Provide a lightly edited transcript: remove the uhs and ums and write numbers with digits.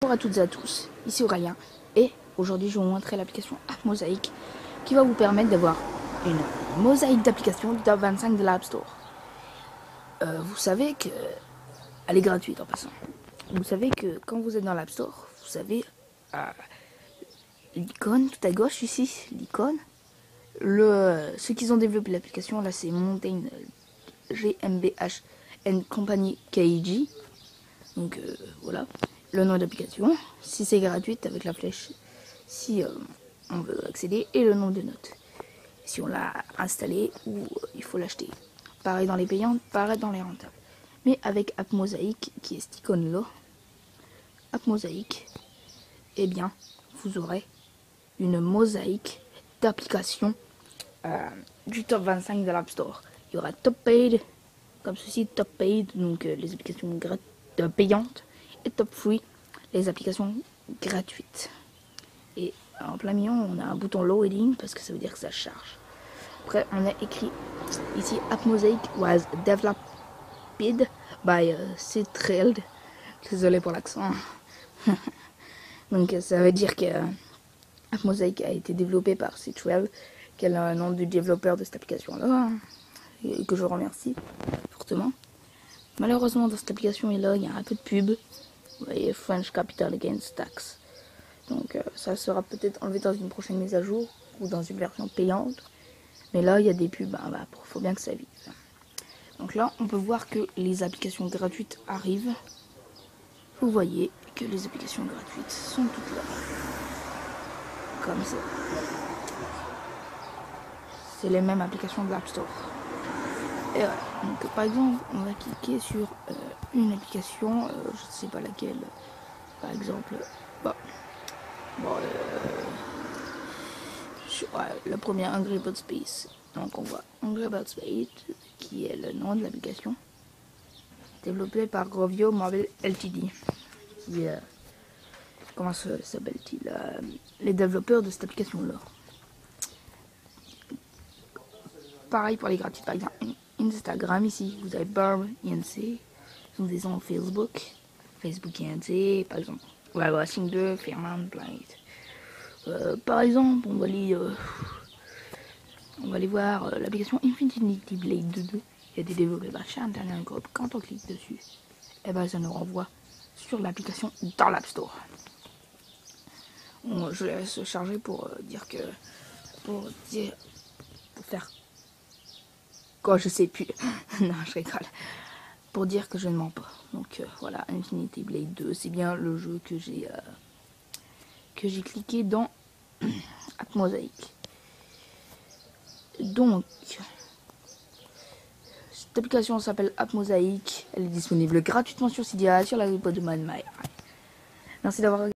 Bonjour à toutes et à tous, ici Aurélien et aujourd'hui je vais vous montrer l'application App Mosaic qui va vous permettre d'avoir une mosaïque d'applications du top 25 de l'App Store. Vous savez que elle est gratuite en passant. Vous savez que quand vous êtes dans l'App Store, vous avez l'icône tout à gauche ici, l'icône. Ceux qui ont développé l'application là c'est Mountain GmbH and Company KG. Donc voilà, le nom d'application, si c'est gratuite avec la flèche, si on veut accéder, et le nombre de notes. Si on l'a installé ou il faut l'acheter. Pareil dans les payantes, pareil dans les rentables. Mais avec App Mosaic, qui est cette icône là, App Mosaic, eh bien, vous aurez une mosaïque d'applications du top 25 de l'App Store. Il y aura Top Paid, comme ceci, Top Paid, donc les applications payantes, et Top Free, les applications gratuites. Et en plein milieu, on a un bouton Loading parce que ça veut dire que ça charge. Après, on a écrit ici App Mosaic was developed by Citrelled. Désolé pour l'accent. Donc ça veut dire que App Mosaic a été développé par Citrelled, qui est le nom du développeur de cette application-là, et que je remercie fortement. Malheureusement, dans cette application-là, il y a un peu de pub. Vous voyez, French Capital Against Tax. Donc ça sera peut-être enlevé dans une prochaine mise à jour ou dans une version payante. Mais là, il y a des pubs, faut bien que ça vive. Donc là, on peut voir que les applications gratuites arrivent. Vous voyez que les applications gratuites sont toutes là. Comme ça. C'est les mêmes applications de l'App Store. Et voilà. Donc par exemple, on va cliquer sur une application, je ne sais pas laquelle. Par exemple, la première Angry Birds Space. Donc on voit Angry Birds Space, qui est le nom de l'application, développée par Rovio Mobile Ltd. Qui comment s'appelle-t-il, les développeurs de cette application-là. Pareil pour les gratuits, par exemple Instagram ici, vous avez Barb INC, nous disons Facebook INC, par exemple. Voilà, Racing 2, Fairmount Blind. Par exemple, on va aller voir l'application Infinity Blade 2. Il y a des développés par Internet Group. Quand on clique dessus, et ben ça nous renvoie sur l'application dans l'App Store. Bon, je laisse charger pour dire que pour faire quoi, je sais plus. Non, je rigole. Pour dire que je ne mens pas. Donc voilà, Infinity Blade 2, c'est bien le jeu que j'ai cliqué dans App Mosaic. Donc cette application s'appelle App Mosaic, elle est disponible gratuitement sur Cydia, sur la web de MyRide. Merci d'avoir regardé.